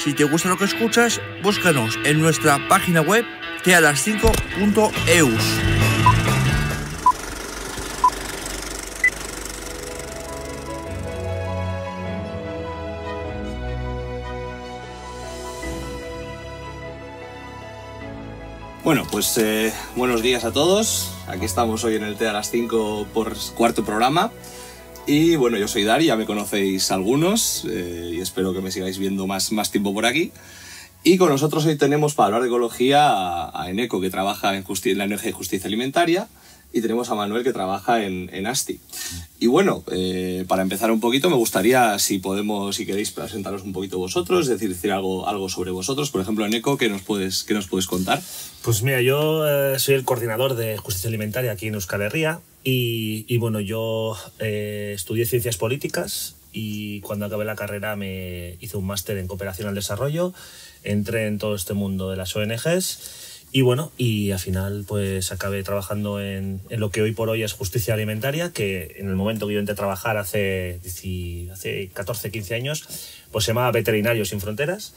Si te gusta lo que escuchas, búscanos en nuestra página web tealas5.eus. Bueno, pues buenos días a todos. Aquí estamos hoy en el TEA a las 5 por cuarto programa. Y bueno, yo soy Dari, ya me conocéis algunos y espero que me sigáis viendo más tiempo por aquí. Y con nosotros hoy tenemos para hablar de ecología a Eneco, que trabaja en la ONG Justicia Alimentaria, y tenemos a Manuel, que trabaja en ASTI. Y bueno, para empezar un poquito, me gustaría, si queréis presentaros un poquito vosotros, es decir algo sobre vosotros. Por ejemplo, Eneco, ¿qué nos puedes contar? Pues mira, yo soy el coordinador de Justicia Alimentaria aquí en Euskal Herria y bueno, yo estudié Ciencias Políticas y cuando acabé la carrera me hice un máster en Cooperación al Desarrollo, entré en todo este mundo de las ONGs y bueno, y al final pues acabé trabajando en lo que hoy por hoy es Justicia Alimentaria, que en el momento que yo entré a trabajar hace 14, 15 años, pues se llamaba Veterinarios Sin Fronteras.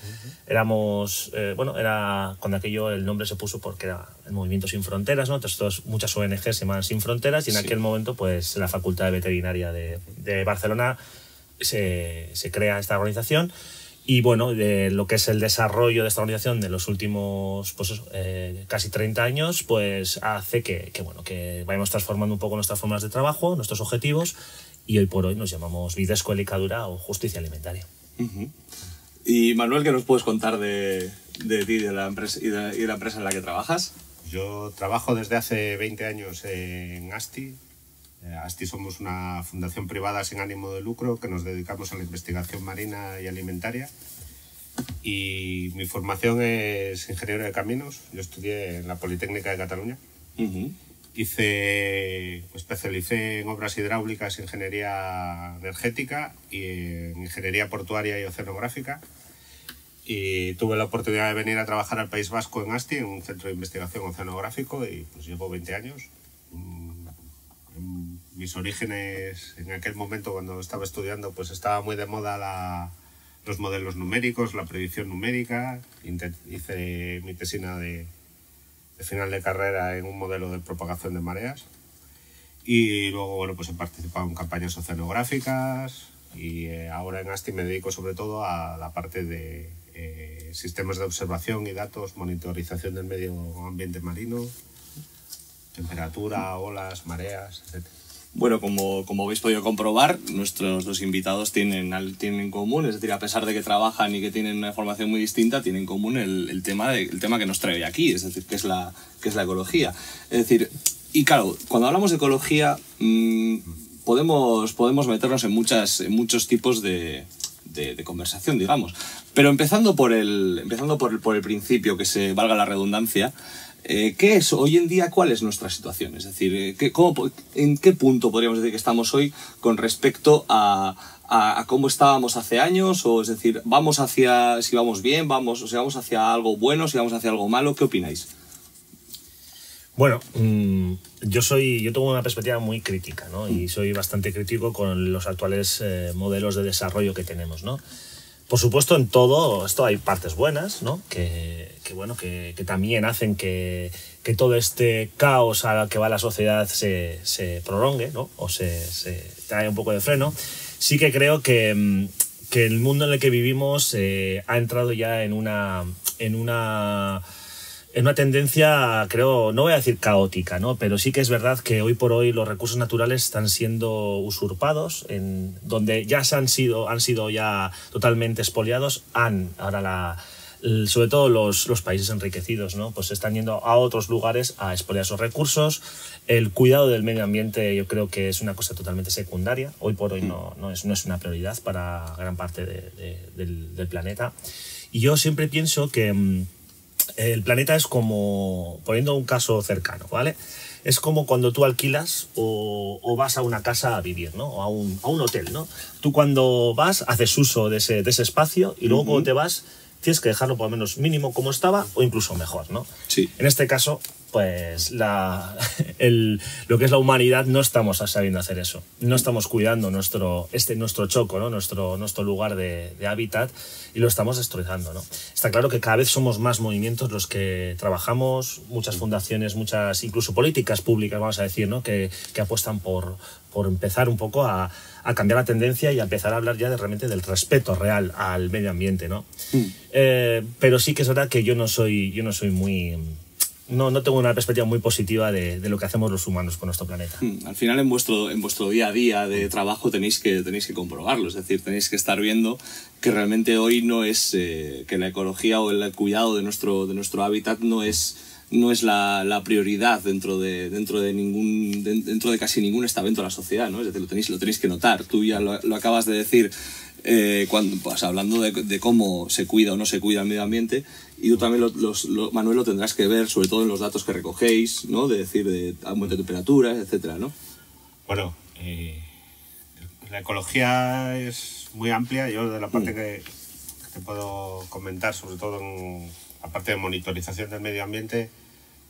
Éramos, era cuando aquello el nombre se puso porque era el Movimiento Sin Fronteras, ¿no? Entonces muchas ONGs se llamaban Sin Fronteras y en aquel momento pues la Facultad de Veterinaria de Barcelona se crea esta organización. Y bueno, de lo que es el desarrollo de esta organización de los últimos casi 30 años, pues hace que vayamos transformando un poco nuestras formas de trabajo, nuestros objetivos, y hoy por hoy nos llamamos Bidezko Elikadura o Justicia Alimentaria. Y Manuel, ¿qué nos puedes contar de ti de la empresa, y de la empresa en la que trabajas? Yo trabajo desde hace 20 años en ASTI. ASTI somos una fundación privada sin ánimo de lucro que nos dedicamos a la investigación marina y alimentaria. Y mi formación es ingeniero de caminos. Yo estudié en la Politécnica de Cataluña. Me especialicé en obras hidráulicas, ingeniería energética y en ingeniería portuaria y oceanográfica. Y tuve la oportunidad de venir a trabajar al País Vasco en ASTI, en un centro de investigación oceanográfico, y pues llevo 20 años. Mis orígenes en aquel momento, cuando estaba estudiando, pues estaba muy de moda los modelos numéricos, la predicción numérica. Hice mi tesina de final de carrera en un modelo de propagación de mareas. Y luego, bueno, pues he participado en campañas oceanográficas y ahora en ASTI me dedico sobre todo a la parte de sistemas de observación y datos, monitorización del medio ambiente marino, temperatura, olas, mareas, etc. Bueno, como habéis podido comprobar, nuestros dos invitados tienen en común, es decir, a pesar de que trabajan y que tienen una formación muy distinta, tienen en común el tema que nos trae aquí, es decir, que es la ecología. Es decir, y claro, cuando hablamos de ecología, podemos meternos en muchos tipos de conversación, digamos. Pero empezando por el principio, que valga la redundancia, ¿qué es hoy en día? ¿Cuál es nuestra situación? Es decir, ¿en qué punto podríamos decir que estamos hoy con respecto a cómo estábamos hace años? O es decir, si vamos bien, vamos hacia algo bueno, si vamos hacia algo malo, ¿qué opináis? Bueno, yo tengo una perspectiva muy crítica, ¿no? Y soy bastante crítico con los actuales modelos de desarrollo que tenemos, ¿no? Por supuesto, en todo esto hay partes buenas, ¿no? Que también hacen que todo este caos al que va la sociedad se prolongue, ¿no? O se trae un poco de freno. Sí que creo que el mundo en el que vivimos ha entrado ya en una tendencia, creo, no voy a decir caótica, ¿no? Pero sí que es verdad que hoy por hoy los recursos naturales están siendo usurpados, en donde ya han sido ya totalmente expoliados. Ahora sobre todo los países enriquecidos, ¿no? Pues están yendo a otros lugares a expoliar esos recursos. El cuidado del medio ambiente yo creo que es una cosa totalmente secundaria. Hoy por hoy no es una prioridad para gran parte del planeta. Y yo siempre pienso que el planeta es como, poniendo un caso cercano, ¿vale? Es como cuando tú alquilas o vas a una casa a vivir, ¿no? O a un hotel, ¿no? Tú cuando vas haces uso de ese espacio y luego cuando te vas tienes que dejarlo por lo menos mínimo como estaba o incluso mejor, ¿no? Sí. En este caso, pues lo que es la humanidad no estamos sabiendo hacer eso. No estamos cuidando nuestro choco, ¿no? nuestro lugar de hábitat, y lo estamos destrozando, ¿no? Está claro que cada vez somos más movimientos los que trabajamos, muchas fundaciones, muchas incluso políticas públicas, vamos a decir, ¿no? que apuestan por empezar un poco a cambiar la tendencia y a empezar a hablar ya realmente del respeto real al medio ambiente, ¿no? Pero sí que es verdad que yo no soy muy... No tengo una perspectiva muy positiva de lo que hacemos los humanos con nuestro planeta. Al final en vuestro día a día de trabajo tenéis que comprobarlo, es decir, tenéis que estar viendo que realmente hoy no es que la ecología o el cuidado de nuestro hábitat no es la prioridad dentro de casi ningún estamento de la sociedad, ¿no? Es decir, lo tenéis que notar. Tú ya lo acabas de decir hablando de cómo se cuida o no se cuida el medio ambiente, y tú también, Manuel, lo tendrás que ver, sobre todo en los datos que recogéis, ¿no? De decir, de aumento de temperaturas, etcétera, ¿no? Bueno, la ecología es muy amplia. Yo de la parte que te puedo comentar, sobre todo en la parte de monitorización del medio ambiente,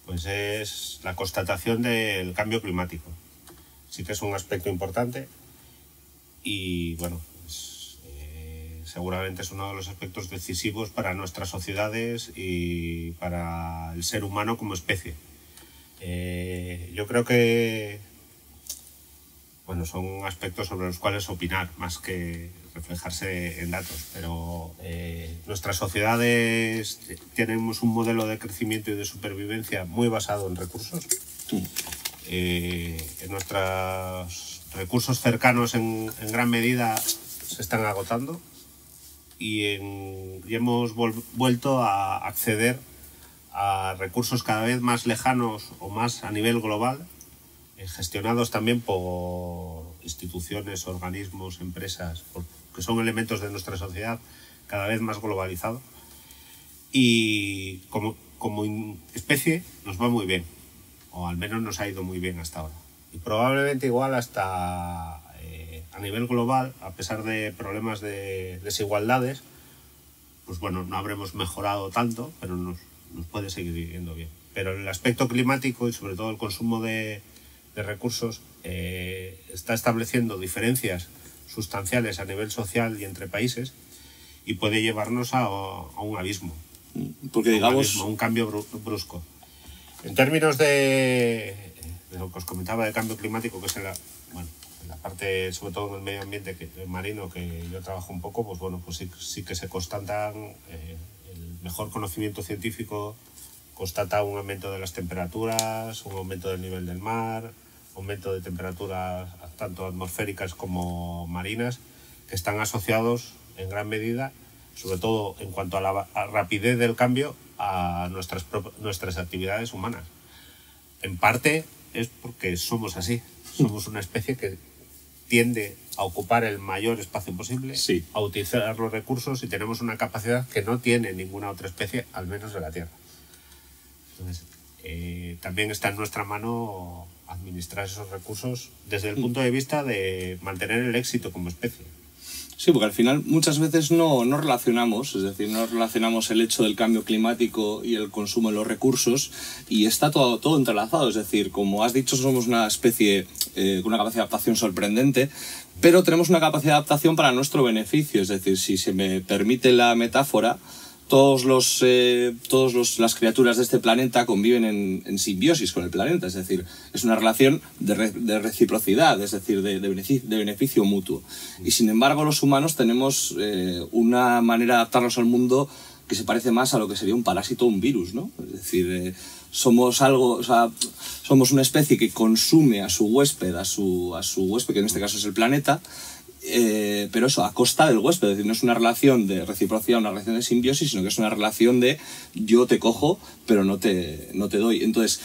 pues es la constatación del cambio climático. Sí que es un aspecto importante y, bueno, seguramente es uno de los aspectos decisivos para nuestras sociedades y para el ser humano como especie. Yo creo que, bueno, son aspectos sobre los cuales opinar más que reflejarse en datos, pero nuestras sociedades tenemos un modelo de crecimiento y de supervivencia muy basado en recursos. En nuestros recursos cercanos en gran medida se están agotando y hemos vuelto a acceder a recursos cada vez más lejanos o más a nivel global, gestionados también por instituciones, organismos, empresas, que son elementos de nuestra sociedad cada vez más globalizado, y como especie nos va muy bien, o al menos nos ha ido muy bien hasta ahora, y probablemente igual hasta a nivel global, a pesar de problemas de desigualdades, pues bueno, no habremos mejorado tanto, pero nos puede seguir yendo bien. Pero el aspecto climático y sobre todo el consumo de recursos está estableciendo diferencias sustanciales a nivel social y entre países, y puede llevarnos a un abismo. Porque digamos... un cambio brusco. En términos de lo que os comentaba de cambio climático, que es en la parte, sobre todo en el medio ambiente marino, que yo trabajo un poco, pues bueno, pues sí que se constatan, el mejor conocimiento científico constata un aumento de las temperaturas, un aumento del nivel del mar, aumento de temperaturas tanto atmosféricas como marinas, que están asociados en gran medida, sobre todo en cuanto a la rapidez del cambio, a nuestras actividades humanas. En parte es porque somos así, somos una especie que tiende a ocupar el mayor espacio posible, sí, a utilizar los recursos, y tenemos una capacidad que no tiene ninguna otra especie, al menos de la Tierra. Entonces, también está en nuestra mano administrar esos recursos desde el punto de vista de mantener el éxito como especie. Sí, porque al final muchas veces no relacionamos, es decir, no relacionamos el hecho del cambio climático y el consumo de los recursos, y está todo entrelazado. Es decir, como has dicho, somos una especie con una capacidad de adaptación sorprendente, pero tenemos una capacidad de adaptación para nuestro beneficio. Es decir, si se me permite la metáfora, todas las criaturas de este planeta conviven en simbiosis con el planeta, es decir, es una relación de reciprocidad, es decir, de beneficio mutuo. Y sin embargo, los humanos tenemos una manera de adaptarnos al mundo que se parece más a lo que sería un parásito o un virus, ¿no? Es decir, somos una especie que consume a su huésped, que en este caso es el planeta, pero eso a costa del huésped. Es decir, no es una relación de reciprocidad, una relación de simbiosis, sino que es una relación de yo te cojo pero no te doy. Entonces,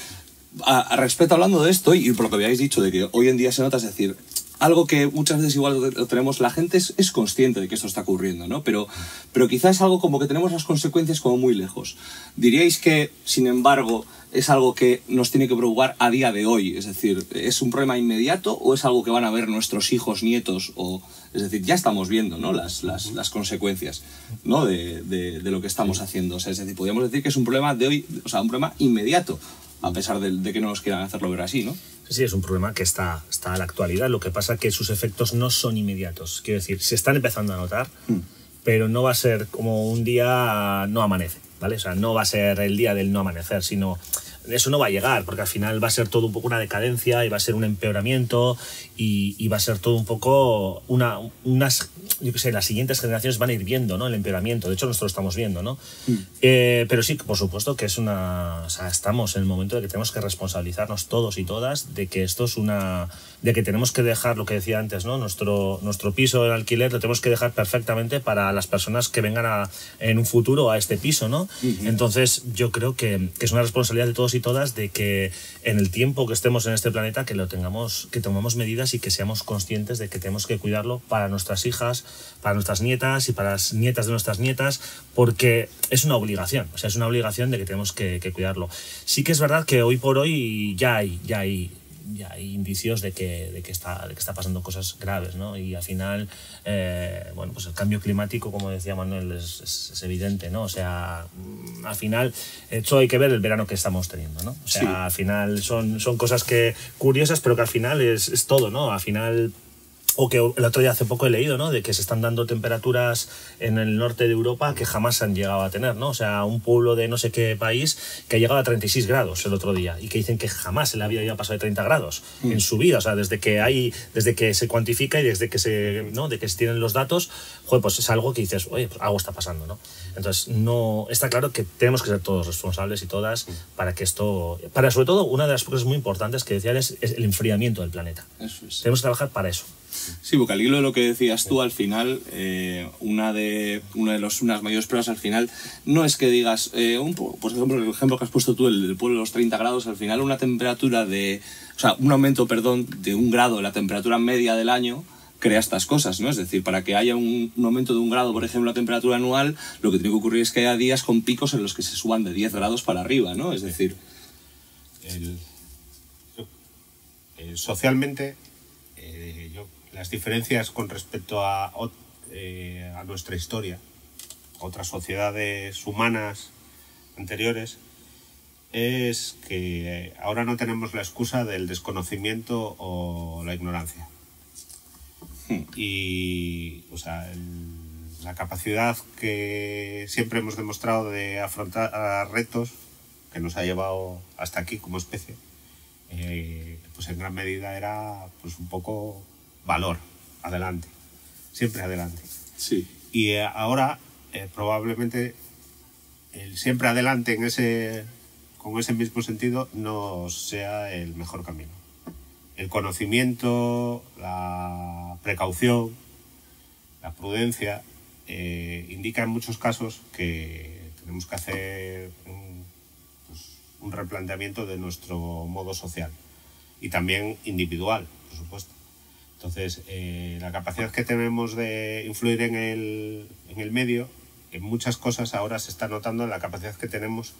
a respecto, hablando de esto y por lo que habíais dicho de que hoy en día se nota, es decir, algo que muchas veces igual lo tenemos, la gente es consciente de que esto está ocurriendo, ¿no? Pero quizás es algo como que tenemos las consecuencias como muy lejos. ¿Diríais que, sin embargo, es algo que nos tiene que preocupar a día de hoy? Es decir, ¿es un problema inmediato o es algo que van a ver nuestros hijos, nietos? Es decir, ya estamos viendo, ¿no? las consecuencias, ¿no? de lo que estamos haciendo. O sea, es decir, podríamos decir que es un problema de hoy, o sea, un problema inmediato. a pesar de que no nos quieran hacerlo ver así, ¿no? Sí, es un problema que está a la actualidad. Lo que pasa es que sus efectos no son inmediatos. Quiero decir, se están empezando a notar, pero no va a ser como un día no amanece, ¿vale? O sea, no va a ser el día del no amanecer, sino eso no va a llegar, porque al final va a ser todo un poco una decadencia y va a ser un empeoramiento y va a ser todo un poco unas, yo qué sé, las siguientes generaciones van a ir viendo, ¿no?, el empeoramiento. De hecho, nosotros lo estamos viendo, ¿no? Pero sí, por supuesto que es o sea, estamos en el momento de que tenemos que responsabilizarnos todos y todas de que esto es de que tenemos que dejar, lo que decía antes, ¿no?, nuestro piso en alquiler lo tenemos que dejar perfectamente para las personas que vengan en un futuro a este piso, ¿no? Entonces, yo creo que es una responsabilidad de todos y todas de que en el tiempo que estemos en este planeta que tomemos medidas y que seamos conscientes de que tenemos que cuidarlo para nuestras hijas, para nuestras nietas y para las nietas de nuestras nietas, porque es una obligación, o sea, es una obligación de que tenemos que cuidarlo. Sí que es verdad que hoy por hoy ya hay indicios de que está pasando cosas graves, ¿no? Y al final, bueno, pues el cambio climático, como decía Manuel, es evidente, ¿no? O sea, al final, esto hay que ver el verano que estamos teniendo, ¿no? O sea, sí, al final son cosas curiosas, pero que al final es todo, ¿no? Al final... O que el otro día hace poco he leído, ¿no?, de que se están dando temperaturas en el norte de Europa que jamás se han llegado a tener, ¿no? O sea, un pueblo de no sé qué país que ha llegado a 36 grados el otro día y que dicen que jamás en la vida había pasado de 30 grados en su vida. O sea, desde que se cuantifica y desde que de que se tienen los datos, joder, pues es algo que dices, oye, pues algo está pasando, ¿no? Entonces, no está claro que tenemos que ser todos responsables y todas para que esto... Sobre todo, una de las cosas muy importantes que decía es el enfriamiento del planeta. Eso es. Tenemos que trabajar para eso. Sí, porque al hilo de lo que decías tú, al final, unas mayores pruebas al final, no es que digas, por ejemplo, el ejemplo que has puesto tú, el del pueblo de los 30 grados, al final una temperatura un aumento, de 1 grado de la temperatura media del año, crea estas cosas, ¿no? Es decir, para que haya un aumento de 1 grado, por ejemplo, la temperatura anual, lo que tiene que ocurrir es que haya días con picos en los que se suban de 10 grados para arriba, ¿no? Es decir... Socialmente, las diferencias con respecto a nuestra historia, a otras sociedades humanas anteriores, es que ahora no tenemos la excusa del desconocimiento o la ignorancia. Y, o sea, la capacidad que siempre hemos demostrado de afrontar retos que nos ha llevado hasta aquí como especie, pues en gran medida era pues un poco valor, adelante, siempre adelante. Sí. Y ahora probablemente el siempre adelante con ese mismo sentido no sea el mejor camino. El conocimiento, la precaución, la prudencia indica en muchos casos que tenemos que hacer un replanteamiento de nuestro modo social y también individual, por supuesto. Entonces, la capacidad que tenemos de influir en el medio, en muchas cosas ahora se está notando en la capacidad que tenemos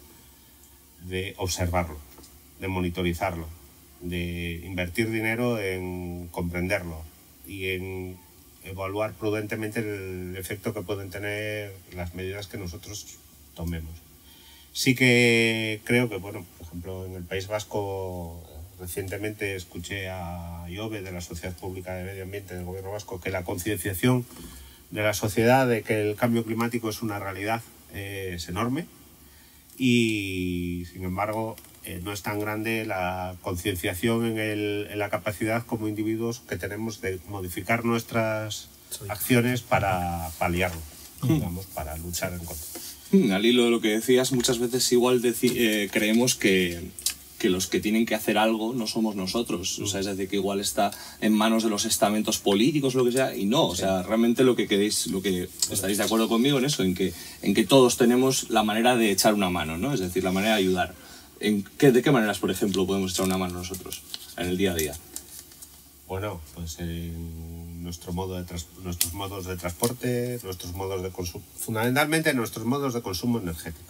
de observarlo, de monitorizarlo, de invertir dinero en comprenderlo y en evaluar prudentemente el efecto que pueden tener las medidas que nosotros tomemos. Sí que creo que, bueno, por ejemplo, en el País Vasco recientemente escuché a Iove, de la Sociedad Pública de Medio Ambiente del Gobierno Vasco, que la concienciación de la sociedad de que el cambio climático es una realidad es enorme y, sin embargo, no es tan grande la concienciación en la capacidad como individuos que tenemos de modificar nuestras acciones para paliarlo, digamos, para luchar en contra. Al hilo de lo que decías, muchas veces igual creemos que los que tienen que hacer algo no somos nosotros. O sea, es decir, que igual está en manos de los estamentos políticos, lo que sea, y no. O sea, realmente lo que estaréis de acuerdo conmigo en eso, en que todos tenemos la manera de echar una mano, ¿no? Es decir, la manera de ayudar. ¿De qué maneras, por ejemplo, podemos echar una mano nosotros en el día a día? Bueno, pues en nuestros modos de transporte, nuestros modos de consumo, fundamentalmente nuestros modos de consumo energético.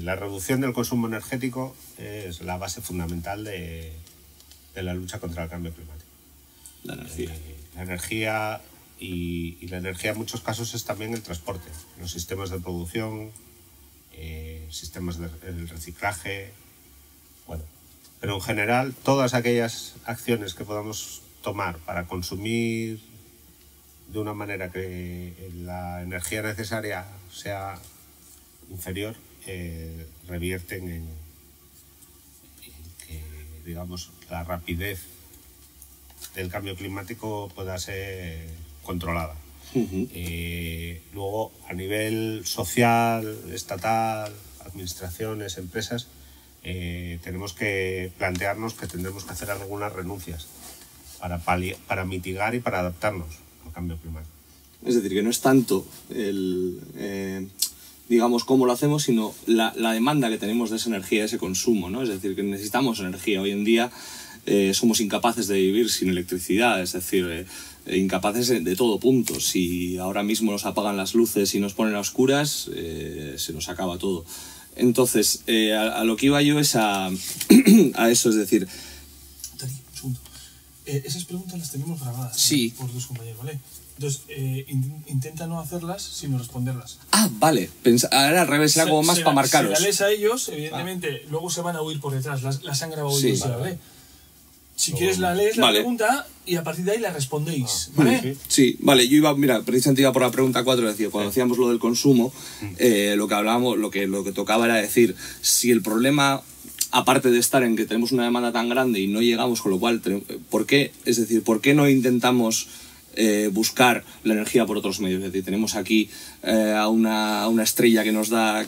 La reducción del consumo energético es la base fundamental de la lucha contra el cambio climático. La energía. La energía y la energía en muchos casos es también el transporte, los sistemas de producción, sistemas de reciclaje, Bueno, pero en general, todas aquellas acciones que podamos tomar para consumir de una manera que la energía necesaria sea inferior, revierten en que, digamos, la rapidez del cambio climático pueda ser controlada. Luego, a nivel social, estatal, administraciones, empresas, tenemos que plantearnos que tendremos que hacer algunas renuncias para mitigar y para adaptarnos al cambio climático. Es decir, que no es tanto digamos, cómo lo hacemos, sino la demanda que tenemos de esa energía, ese consumo, ¿no? Es decir, que necesitamos energía. Hoy en día somos incapaces de vivir sin electricidad, es decir, incapaces de todo punto. Si ahora mismo nos apagan las luces y nos ponen a oscuras, se nos acaba todo. Entonces, a lo que iba yo es a eso, es decir... Dani, un segundo. Esas preguntas las tenemos grabadas, sí, por tus compañeros, ¿vale? Entonces, intenta no hacerlas, sino responderlas. Ah, vale. Ahora al revés, era como más para marcaros. Si la lees a ellos, evidentemente, luego se van a oír por detrás. Las han grabado ellos, ¿vale? Si quieres la lees la pregunta y a partir de ahí la respondéis, ¿vale? Sí, vale. Yo iba, mira, precisamente iba por la pregunta 4, decía, cuando hacíamos lo del consumo, lo que hablábamos, lo que tocaba era decir, si el problema, aparte de estar en que tenemos una demanda tan grande y no llegamos, con lo cual, ¿por qué? Es decir, ¿por qué no intentamos buscar la energía por otros medios? Es decir, tenemos aquí a una estrella que nos da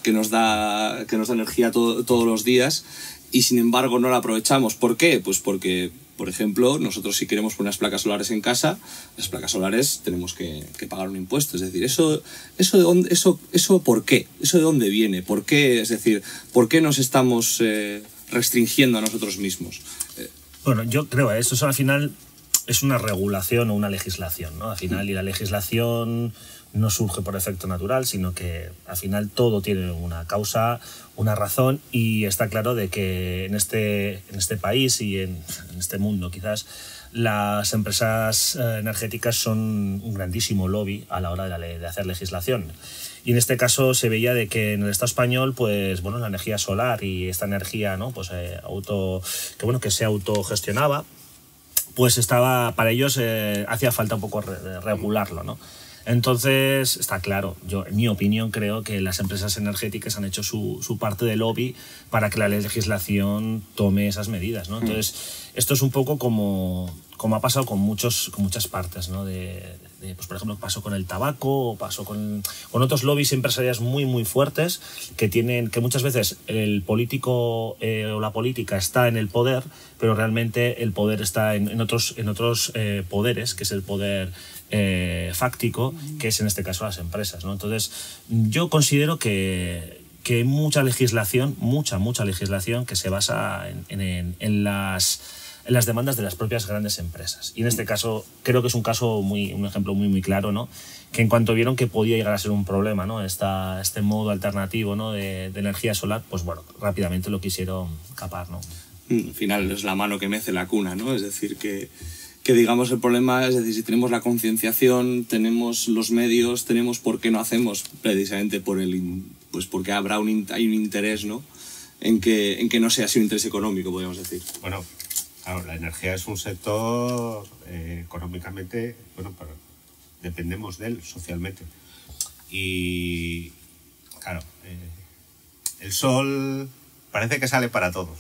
energía todos los días y sin embargo no la aprovechamos. ¿Por qué? Pues porque, por ejemplo, nosotros si queremos poner unas placas solares en casa, las placas solares tenemos que pagar un impuesto. Es decir, ¿eso por qué? ¿Eso de dónde viene? ¿Por qué? Es decir, ¿por qué nos estamos restringiendo a nosotros mismos? Bueno, yo creo que eso al final es una regulación o una legislación, ¿no? Al final, y la legislación no surge por efecto natural, sino que al final todo tiene una causa, una razón, y está claro de que en este país y en este mundo quizás las empresas energéticas son un grandísimo lobby a la hora de hacer legislación. Y en este caso se veía de que en el Estado español, pues bueno, la energía solar y esta energía, ¿no? Pues que se autogestionaba, pues para ellos hacía falta un poco regularlo, ¿no? Entonces, está claro, yo en mi opinión creo que las empresas energéticas han hecho su parte de lobby para que la legislación tome esas medidas, ¿no? Entonces, esto es un poco como ha pasado con muchas partes, ¿no? Pues por ejemplo, pasó con el tabaco, o pasó con otros lobbies empresariales muy, muy fuertes que muchas veces el político o la política está en el poder, pero realmente el poder está en otros poderes, que es el poder fáctico, que es en este caso las empresas, ¿no? Entonces, yo considero que hay mucha legislación que se basa en las demandas de las propias grandes empresas. Y en este caso, creo que es un ejemplo muy, muy claro, ¿no? Que en cuanto vieron que podía llegar a ser un problema, ¿no? Este modo alternativo, ¿no? de energía solar, pues bueno, rápidamente lo quisieron capar, ¿no? Al final es la mano que mece la cuna, ¿no? Es decir, que digamos el problema, es decir, si tenemos la concienciación, tenemos los medios, tenemos por qué no hacemos, precisamente pues porque hay un interés, ¿no? En que no sea así un interés económico, podríamos decir. Bueno, claro, la energía es un sector económicamente, dependemos de él socialmente. Y claro, el sol parece que sale para todos,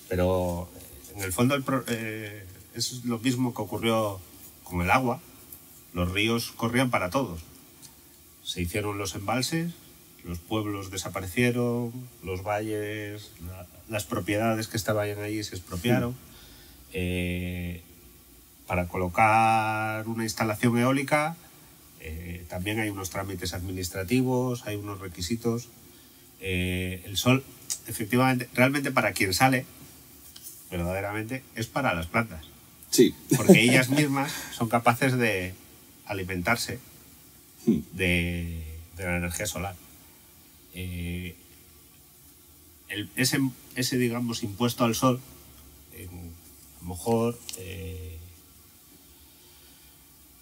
pero en el fondo es lo mismo que ocurrió con el agua. Los ríos corrían para todos. Se hicieron los embalses, los pueblos desaparecieron, los valles, las propiedades que estaban allí se expropiaron. Para colocar una instalación eólica también hay unos trámites administrativos, hay unos requisitos. El sol, efectivamente, realmente para quien sale, verdaderamente, es para las plantas. Sí. Porque ellas mismas son capaces de alimentarse de la energía solar. Ese digamos, impuesto al sol, a lo mejor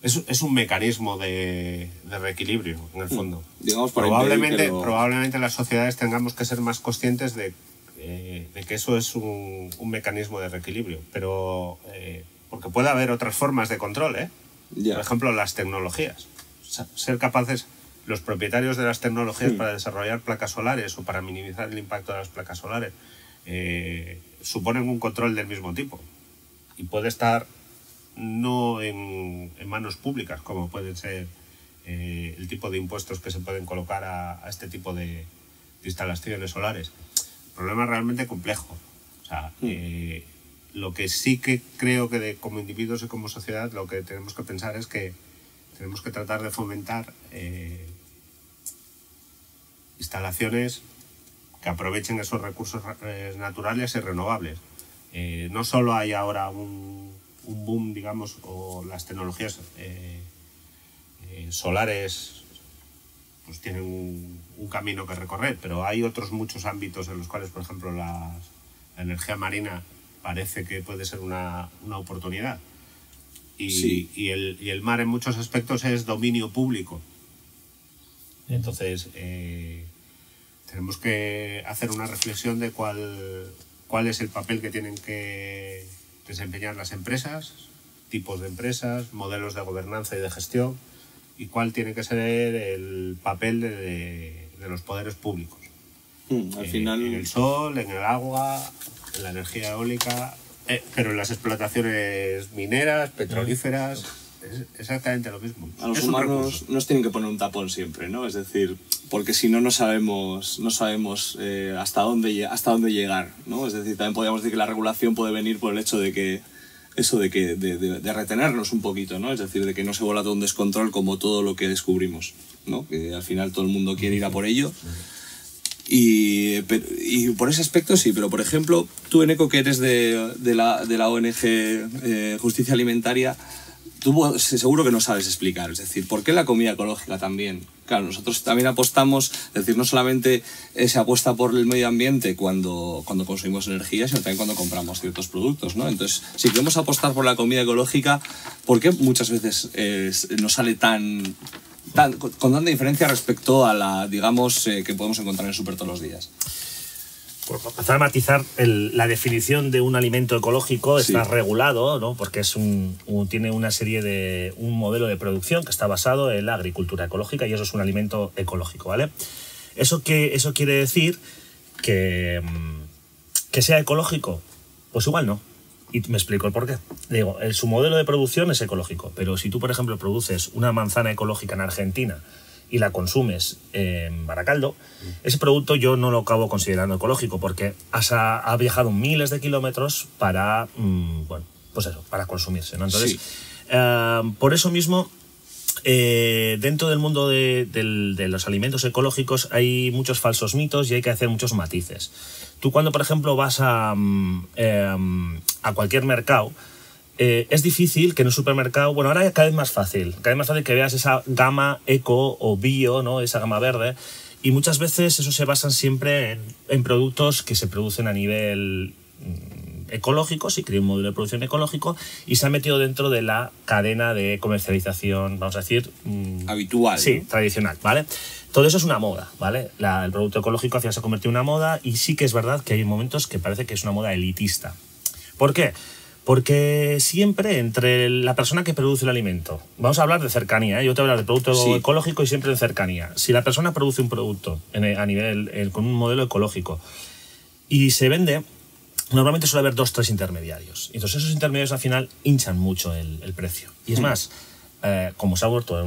es un mecanismo de reequilibrio, en el fondo. Digamos, probablemente las sociedades tengamos que ser más conscientes de de que eso es un mecanismo de reequilibrio, pero porque puede haber otras formas de control, Por ejemplo, las tecnologías. Ser capaces, los propietarios de las tecnologías para desarrollar placas solares o para minimizar el impacto de las placas solares suponen un control del mismo tipo y puede estar no en manos públicas, como pueden ser el tipo de impuestos que se pueden colocar a este tipo de instalaciones solares. El problema es realmente complejo. O sea, lo que sí que creo que como individuos y como sociedad lo que tenemos que pensar es que tenemos que tratar de fomentar instalaciones que aprovechen esos recursos naturales y renovables. No solo hay ahora un boom, digamos, o las tecnologías solares pues tienen un camino que recorrer, pero hay otros muchos ámbitos en los cuales, por ejemplo, la energía marina parece que puede ser una oportunidad. Y el mar en muchos aspectos es dominio público. Entonces, tenemos que hacer una reflexión de cuál es el papel que tienen que desempeñar las empresas, tipos de empresas, modelos de gobernanza y de gestión, y cuál tiene que ser el papel de los poderes públicos. Al final... En el sol, en el agua, en la energía eólica, pero en las explotaciones mineras, petrolíferas, es exactamente lo mismo. A los humanos nos tienen que poner un tapón siempre, ¿no? Es decir, porque si no, no sabemos hasta dónde llegar, ¿no? Es decir, también podríamos decir que la regulación puede venir por el hecho de que de retenernos un poquito, ¿no? Es decir, de que no se vuelva todo un descontrol como todo lo que descubrimos, ¿no? Que al final todo el mundo quiere ir a por ello. Y por ese aspecto sí, pero por ejemplo, tú, Eneko, que eres de la ONG Justicia Alimentaria, tú seguro que no sabes explicar, es decir, ¿por qué la comida ecológica también? Claro, nosotros también apostamos, es decir, no solamente se apuesta por el medio ambiente cuando consumimos energía, sino también cuando compramos ciertos productos, ¿no? Entonces, si queremos apostar por la comida ecológica, ¿por qué muchas veces nos sale con tanta diferencia respecto a la, digamos, que podemos encontrar en el súper todos los días? Por empezar a matizar, la definición de un alimento ecológico está regulado, ¿no? Porque tiene una serie de un modelo de producción que está basado en la agricultura ecológica y eso es un alimento ecológico, ¿vale? Eso quiere decir que sea ecológico, pues igual no. Y me explico el porqué. Digo, su modelo de producción es ecológico, pero si tú, por ejemplo, produces una manzana ecológica en Argentina y la consumes en Baracaldo, ese producto yo no lo acabo considerando ecológico porque ha viajado miles de kilómetros para, para consumirse, ¿no? Entonces, por eso mismo, dentro del mundo de los alimentos ecológicos hay muchos falsos mitos y hay que hacer muchos matices. Tú cuando, por ejemplo, vas a cualquier mercado, es difícil que en un supermercado, bueno, ahora es cada vez más fácil que veas esa gama eco o bio, ¿no? Esa gama verde, y muchas veces eso se basan siempre en productos que se producen a nivel ecológico, se crea un modelo de producción ecológico y se ha metido dentro de la cadena de comercialización, vamos a decir... habitual. Sí, ¿no? Tradicional, ¿vale? Todo eso es una moda, ¿vale? El producto ecológico al final se ha convertido en una moda y sí que es verdad que hay momentos que parece que es una moda elitista. ¿Por qué? Porque siempre entre la persona que produce el alimento, vamos a hablar de cercanía, yo te voy a hablar de producto ecológico y siempre de cercanía. Si la persona produce un producto a nivel con un modelo ecológico y se vende, normalmente suele haber 2 o 3 intermediarios. Entonces esos intermediarios al final hinchan mucho el precio. Y es más, como se ha vuelto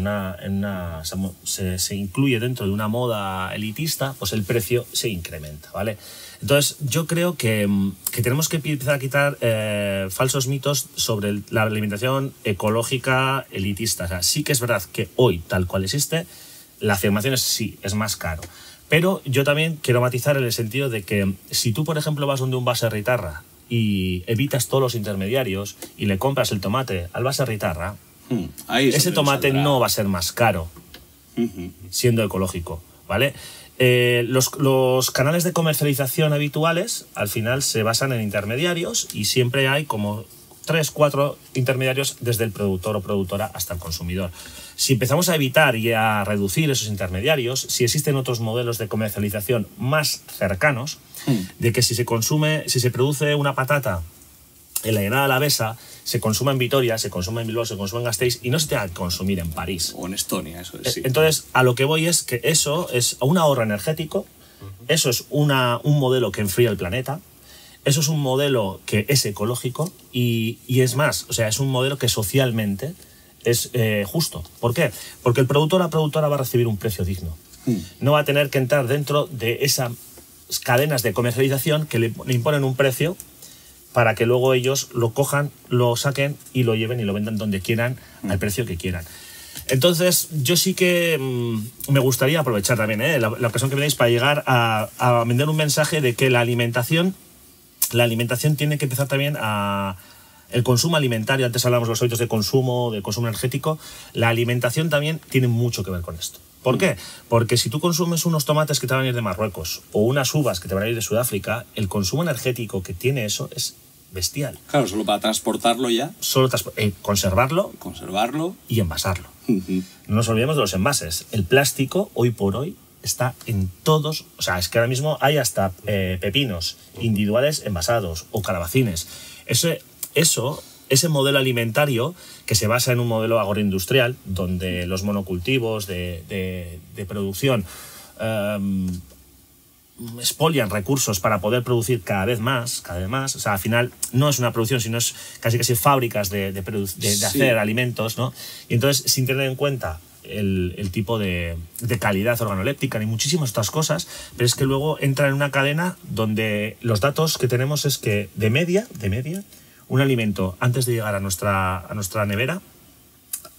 se incluye dentro de una moda elitista, pues el precio se incrementa, ¿vale? Entonces, yo creo que tenemos que empezar a quitar falsos mitos sobre la alimentación ecológica elitista. O sea, sí que es verdad que hoy, tal cual existe, la afirmación es sí, es más caro. Pero yo también quiero matizar en el sentido de que si tú, por ejemplo, vas donde un Baserritarra y evitas todos los intermediarios y le compras el tomate al Baserritarra, ese tomate no va a ser más caro siendo ecológico, ¿vale? Los canales de comercialización habituales al final se basan en intermediarios y siempre hay como 3, 4 intermediarios desde el productor o productora hasta el consumidor. Si empezamos a evitar y a reducir esos intermediarios, si existen otros modelos de comercialización más cercanos, de que si se produce una patata en la Llanada Alavesa, se consuma en Vitoria, se consuma en Bilbao, se consuma en Gasteiz y no se tenga que consumir en París. O en Estonia, eso es, sí. Entonces, a lo que voy es que eso es un ahorro energético, eso es un modelo que enfría el planeta, eso es un modelo que es ecológico y es más, o sea, es un modelo que socialmente es justo. ¿Por qué? Porque el productor o la productora va a recibir un precio digno. No va a tener que entrar dentro de esas cadenas de comercialización que le imponen un precio para que luego ellos lo cojan, lo saquen y lo lleven y lo vendan donde quieran, al precio que quieran. Entonces, yo sí que me gustaría aprovechar también la ocasión que me dais para llegar a vender un mensaje de que la alimentación tiene que empezar también el consumo alimentario. Antes hablábamos de los hábitos de consumo energético. La alimentación también tiene mucho que ver con esto. ¿Por qué? Porque si tú consumes unos tomates que te van a ir de Marruecos o unas uvas que te van a ir de Sudáfrica, el consumo energético que tiene eso es bestial. Claro, solo para transportarlo ya. Solo conservarlo y envasarlo. No nos olvidemos de los envases. El plástico, hoy por hoy, está en todos. O sea, es que ahora mismo hay hasta pepinos individuales envasados o calabacines. Ese modelo alimentario que se basa en un modelo agroindustrial, donde los monocultivos de producción expolian recursos para poder producir cada vez más. O sea, al final no es una producción, sino es casi fábricas de hacer alimentos, ¿no? Y entonces, sin tener en cuenta el tipo de calidad organoléptica ni muchísimas otras cosas, pero es que luego entra en una cadena donde los datos que tenemos es que de media, un alimento antes de llegar a nuestra nevera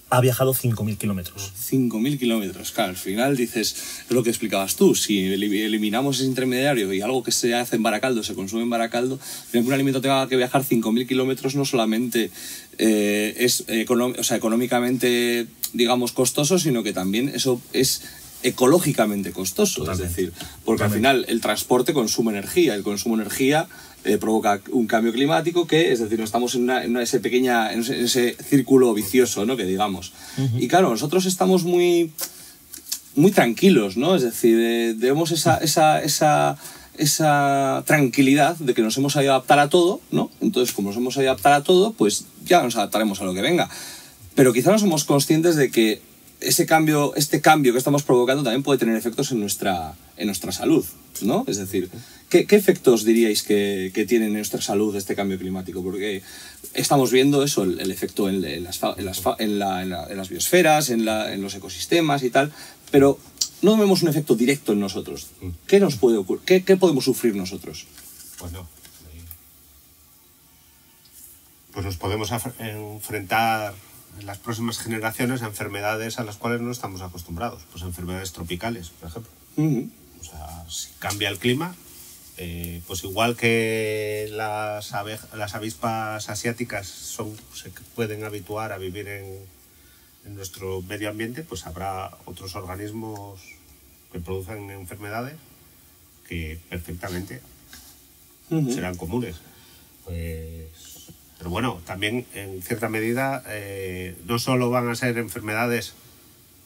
ha viajado 5.000 kilómetros. 5.000 kilómetros, claro, al final dices, es lo que explicabas tú, si eliminamos ese intermediario y algo que se hace en Baracaldo se consume en Baracaldo, que un alimento tenga que viajar 5.000 kilómetros no solamente es económicamente, digamos, costoso, sino que también eso es ecológicamente costoso. Totalmente. Es decir, porque al final el transporte consume energía, el consumo de energía provoca un cambio climático que, es decir, no estamos en ese círculo vicioso, ¿no? Que digamos. Y claro, nosotros estamos muy tranquilos, ¿no? Es decir, tenemos esa tranquilidad de que nos hemos ido a adaptar a todo, ¿no? Entonces, como nos hemos ido a adaptar a todo, pues ya nos adaptaremos a lo que venga. Pero quizá no somos conscientes de que este cambio que estamos provocando también puede tener efectos en nuestra salud, ¿no? Es decir, ¿qué efectos diríais que tiene en nuestra salud este cambio climático? Porque estamos viendo eso, el efecto en las biosferas, en los ecosistemas y tal, pero no vemos un efecto directo en nosotros. ¿Qué nos puede ocurrir? ¿Qué podemos sufrir nosotros? Pues nos podemos enfrentar en las próximas generaciones a enfermedades a las cuales no estamos acostumbrados, pues enfermedades tropicales, por ejemplo. O sea, si cambia el clima, pues igual que las avispas asiáticas se pueden habituar a vivir en nuestro medio ambiente, pues habrá otros organismos que producen enfermedades que perfectamente serán comunes. Pero bueno, también en cierta medida no solo van a ser enfermedades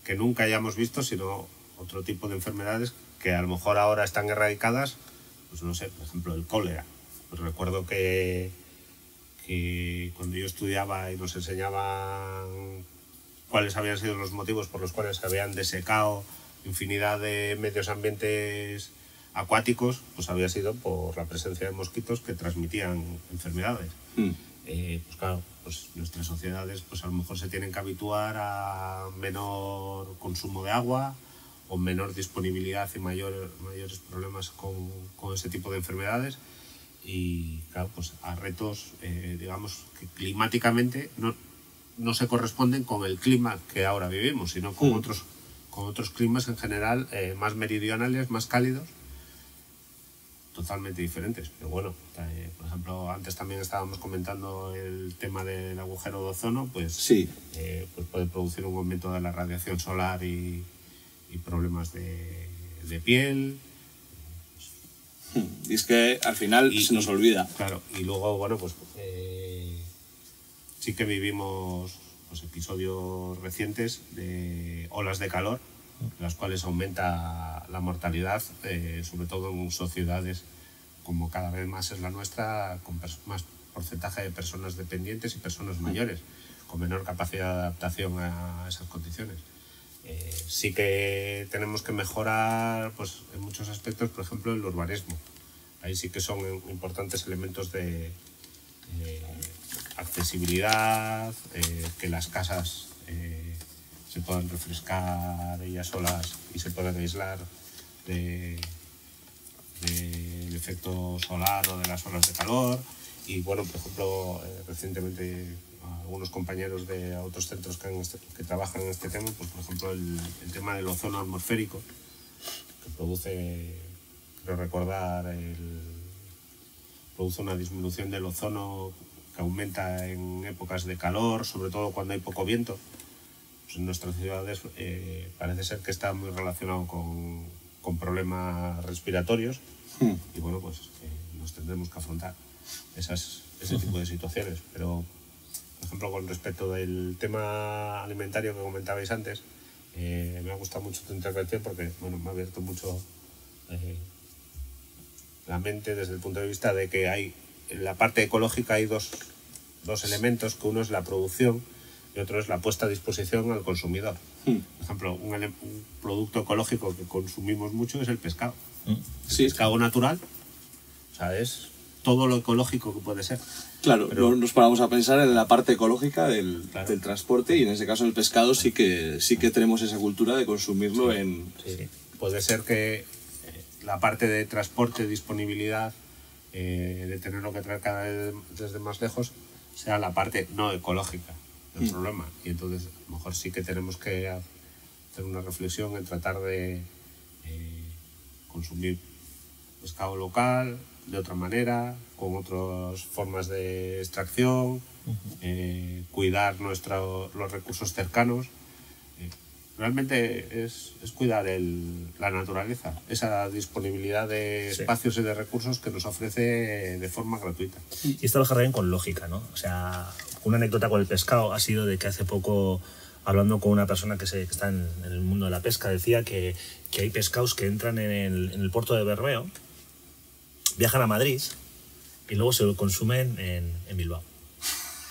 que nunca hayamos visto, sino otro tipo de enfermedades que a lo mejor ahora están erradicadas, pues no sé, por ejemplo el cólera. Pues recuerdo que cuando yo estudiaba y nos enseñaban cuáles habían sido los motivos por los cuales se habían desecado infinidad de medios ambientes acuáticos, pues había sido por la presencia de mosquitos que transmitían enfermedades. Pues claro, pues nuestras sociedades pues a lo mejor se tienen que habituar a menor consumo de agua o menor disponibilidad y mayores problemas con ese tipo de enfermedades y claro, pues a retos digamos que climáticamente no se corresponden con el clima que ahora vivimos, sino con otros climas en general más meridionales, más cálidos, totalmente diferentes. Pero bueno, por ejemplo, antes también estábamos comentando el tema del agujero de ozono, pues, sí. Pues puede producir un aumento de la radiación solar y problemas de piel. Y es que al final se nos olvida. Claro, y luego, bueno, pues sí que vivimos pues, episodios recientes de olas de calor, en las cuales aumenta la mortalidad, sobre todo en sociedades como cada vez más es la nuestra, con más porcentaje de personas dependientes y personas mayores, con menor capacidad de adaptación a esas condiciones. Sí que tenemos que mejorar pues, en muchos aspectos, por ejemplo, el urbanismo. Ahí sí que son importantes elementos de accesibilidad, que las casas se puedan refrescar ellas solas y se puedan aislar del efecto solar o de las olas de calor. Y bueno, por ejemplo, recientemente algunos compañeros de otros centros que trabajan en este tema, pues por ejemplo el tema del ozono atmosférico, que produce, creo recordar, produce una disminución del ozono que aumenta en épocas de calor, sobre todo cuando hay poco viento. Pues en nuestras ciudades parece ser que está muy relacionado con problemas respiratorios y bueno, pues nos tendremos que afrontar ese tipo de situaciones. Pero, por ejemplo, con respecto del tema alimentario que comentabais antes, me ha gustado mucho tu intervención porque bueno, me ha abierto mucho la mente desde el punto de vista de que en la parte ecológica hay dos elementos, que uno es la producción y otro es la puesta a disposición al consumidor. Por ejemplo, un producto ecológico que consumimos mucho es el pescado. El pescado natural, o sea, es todo lo ecológico que puede ser. Claro, pero nos paramos a pensar en la parte ecológica del transporte, y en ese caso el pescado sí que tenemos esa cultura de consumirlo Sí. Puede ser que la parte de transporte, disponibilidad, de tenerlo que traer cada vez desde más lejos, sea la parte no ecológica del problema. Y entonces a lo mejor sí que tenemos que hacer una reflexión en tratar de consumir pescado local, de otra manera, con otras formas de extracción, cuidar los recursos cercanos. Realmente es cuidar la naturaleza, esa disponibilidad de espacios y de recursos que nos ofrece de forma gratuita. Y esto lo también con lógica, ¿no? O sea, una anécdota con el pescado ha sido de que hace poco, hablando con una persona que está en el mundo de la pesca, decía que hay pescados que entran en el puerto de Bermeo, viajan a Madrid y luego se lo consumen en Bilbao.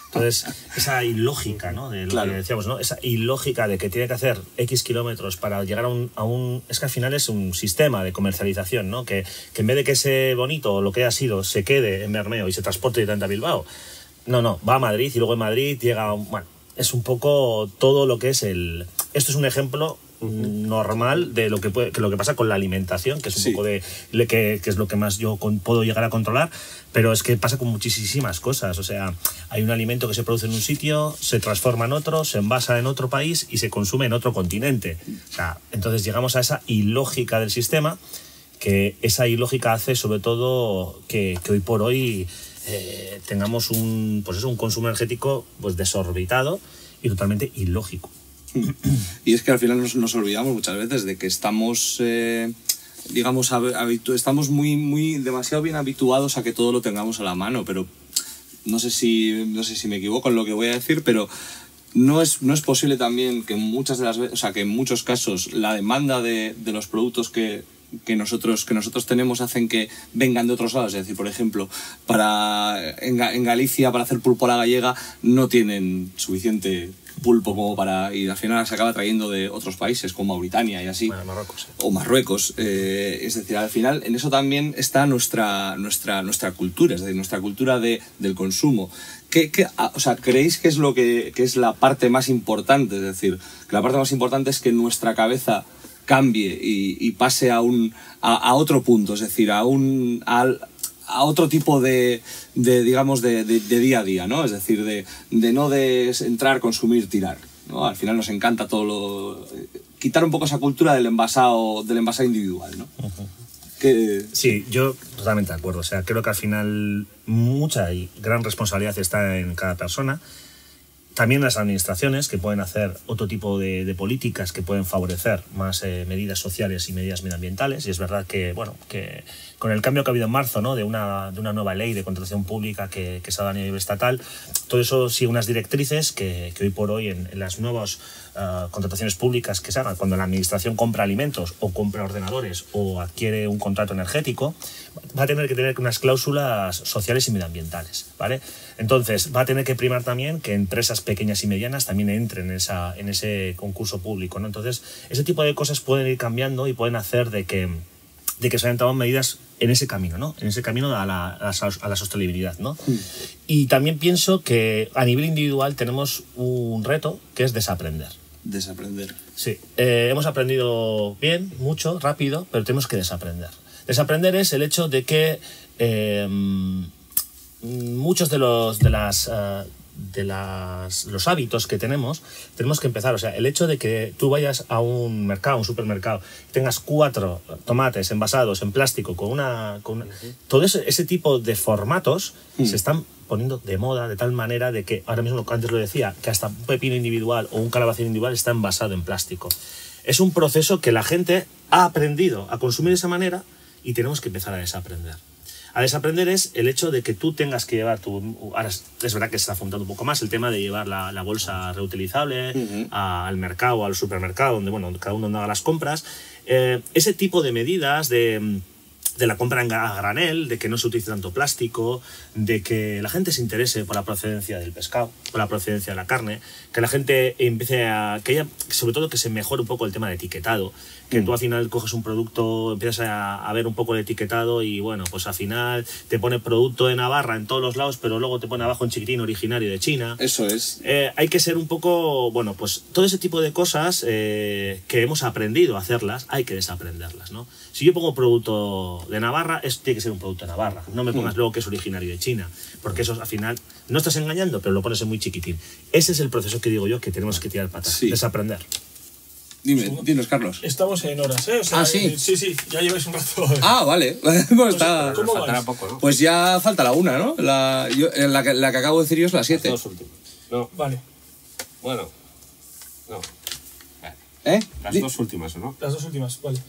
Entonces, esa ilógica, ¿no? De lo que decíamos, ¿no? Esa ilógica de que tiene que hacer X kilómetros para llegar a un... Es que al final es un sistema de comercialización, ¿no? Que en vez de que ese bonito o lo que haya sido se quede en Bermeo y se transporte directamente a Bilbao, no, va a Madrid y luego en Madrid llega... Bueno, es un poco todo lo que es el... Esto es un ejemplo normal de lo que pasa con la alimentación, que es un poco de que es lo que más yo puedo llegar a controlar, pero es que pasa con muchísimas cosas. O sea, hay un alimento que se produce en un sitio, se transforma en otro, se envasa en otro país y se consume en otro continente. O sea, entonces llegamos a esa ilógica del sistema, que esa ilógica hace sobre todo que hoy por hoy tengamos un consumo energético pues desorbitado y totalmente ilógico. Y es que al final nos olvidamos muchas veces de que estamos, estamos muy demasiado bien habituados a que todo lo tengamos a la mano, pero no sé si me equivoco en lo que voy a decir, pero no es posible también que muchas de las veces, o sea, que en muchos casos la demanda de los productos que nosotros tenemos hacen que vengan de otros lados. Es decir, por ejemplo, en Galicia para hacer pulpo a la gallega no tienen suficiente pulpo como y al final se acaba trayendo de otros países como Mauritania y así, Marruecos, o Marruecos. Es decir, al final en eso también está nuestra cultura, es decir, nuestra cultura del consumo. O sea, ¿creéis que es la parte más importante? Es decir, que la parte más importante es que nuestra cabeza cambie y pase a otro punto, es decir, a otro tipo de día a día, ¿no? Es decir, de entrar, consumir, tirar, ¿no? Al final nos encanta quitar un poco esa cultura del envasado individual, ¿no? Sí, yo totalmente de acuerdo. O sea, creo que al final mucha y gran responsabilidad está en cada persona. También las administraciones, que pueden hacer otro tipo de políticas que pueden favorecer más medidas sociales y medidas medioambientales. Y es verdad que, bueno, que con el cambio que ha habido en marzo, ¿no?, de una nueva ley de contratación pública que se ha dado a nivel estatal, todo eso sigue unas directrices que hoy por hoy en las nuevas contrataciones públicas que se hagan, cuando la administración compra alimentos o compra ordenadores o adquiere un contrato energético, va a tener que tener unas cláusulas sociales y medioambientales, ¿vale? Entonces, va a tener que primar también que empresas pequeñas y medianas también entren en ese concurso público, ¿no? Entonces, ese tipo de cosas pueden ir cambiando y pueden hacer de que se hayan tomado medidas en ese camino, ¿no? En ese camino a la sostenibilidad, ¿no? Y también pienso que a nivel individual tenemos un reto que es desaprender. Desaprender. Sí. Hemos aprendido bien, mucho, rápido, pero tenemos que desaprender. Desaprender es el hecho de que muchos de los hábitos que tenemos que empezar. O sea, el hecho de que tú vayas a un mercado, un supermercado, tengas 4 tomates envasados en plástico todo ese tipo de formatos se están poniendo de moda de tal manera de que ahora mismo, antes lo decía, que hasta un pepino individual o un calabacín individual está envasado en plástico. Es un proceso que la gente ha aprendido a consumir de esa manera y tenemos que empezar a desaprender. A desaprender es el hecho de que tú tengas que llevar ahora es verdad que se está afrontando un poco más el tema de llevar la bolsa reutilizable al mercado, al supermercado, donde cada uno haga las compras. Ese tipo de medidas de la compra a granel, de que no se utilice tanto plástico, de que la gente se interese por la procedencia del pescado, por la procedencia de la carne, que la gente empiece sobre todo que se mejore un poco el tema de etiquetado, que tú al final coges un producto, empiezas a ver un poco el etiquetado y bueno, pues al final te pone producto de Navarra en todos los lados, pero luego te pone abajo en chiquitín originario de China. Eso es. Hay que ser un poco, bueno, pues todo ese tipo de cosas que hemos aprendido a hacerlas, hay que desaprenderlas, ¿no? Si yo pongo producto de Navarra, eso tiene que ser un producto de Navarra. No me pongas luego que es originario de China, porque eso al final no estás engañando, pero lo pones en muy chiquitín. Ese es el proceso que digo yo que tenemos que tirar patas, desaprender. Dinos, Carlos. Estamos en horas, ¿eh? O sea, sí. Sí, ya lleváis un rato. Vale. Bueno, ¿Cómo faltará vais? poco, ¿no? Pues ya falta la 1, ¿no? La que acabo de decir yo es la 7. Las 2 últimas. No. Vale. Bueno. No. Las 2 últimas, ¿no? Las 2 últimas, vale.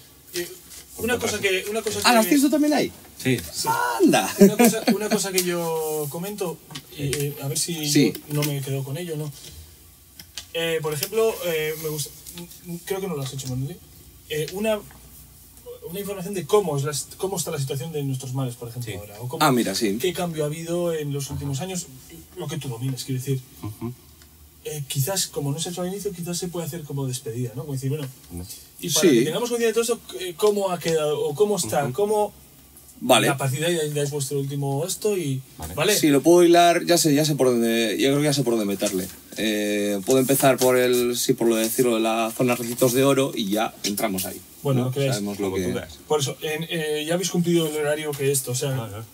Una cosa que ¿Las tienes tú también ahí? Sí. ¡Anda! Una cosa que yo comento, a ver si yo no me quedo con ello, ¿no? Por ejemplo, me gusta, creo que no lo has hecho, Manuel. Una información de cómo está la situación de nuestros mares, por ejemplo, ahora. O mira, sí. ¿Qué cambio ha habido en los últimos años? Lo que tú dominas, quiero decir. Quizás, como no se ha hecho al inicio, quizás se puede hacer como despedida, ¿no? Como decir, bueno, y para que tengamos conciencia de todo esto, ¿cómo ha quedado? ¿O cómo está? ¿Cómo...? Vale. A partir de ahí dais vuestro último esto y... ¿Vale? Sí, lo puedo hilar, ya sé por dónde... Yo creo que ya sé por dónde meterle. Puedo empezar por por lo de decirlo de la zona de Recitos de Oro y ya entramos ahí. Bueno, ¿no? lo que sabemos lo que... Por eso, ya habéis cumplido el horario que esto, o sea...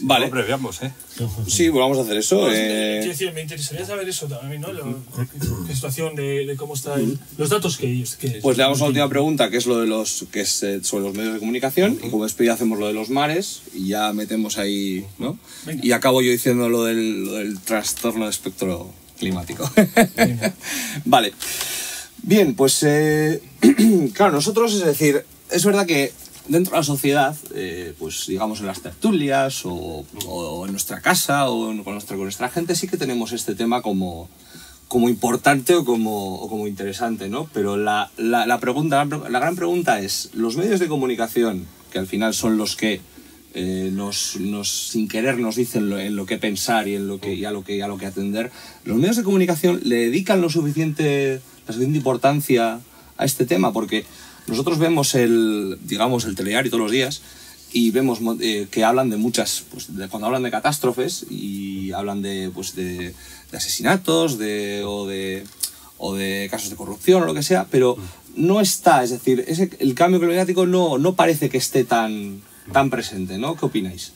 Vale. No previamos, ¿eh? Sí, pues vamos a hacer eso. Quiero decir, me interesaría saber eso también, ¿no? La situación de cómo están los datos que pues le damos a la última pregunta, que es lo de sobre los medios de comunicación, y como despedida hacemos lo de los mares, y ya metemos ahí, ¿no? Venga. Y acabo yo diciendo lo del trastorno de espectro climático. Vale. Bien, pues claro, nosotros, es decir, es verdad que dentro de la sociedad, pues digamos en las tertulias o en nuestra casa o con nuestra gente sí que tenemos este tema como importante o como interesante, ¿no? Pero la gran pregunta es, los medios de comunicación, que al final son los que sin querer nos dicen en lo que pensar y a lo que atender, ¿los medios de comunicación le dedican la suficiente importancia a este tema? Porque nosotros vemos el telediario todos los días y vemos que hablan de muchas, cuando hablan de catástrofes y hablan de asesinatos o de casos de corrupción o lo que sea, pero no está, es decir, el cambio climático no parece que esté tan presente, ¿no? ¿Qué opináis?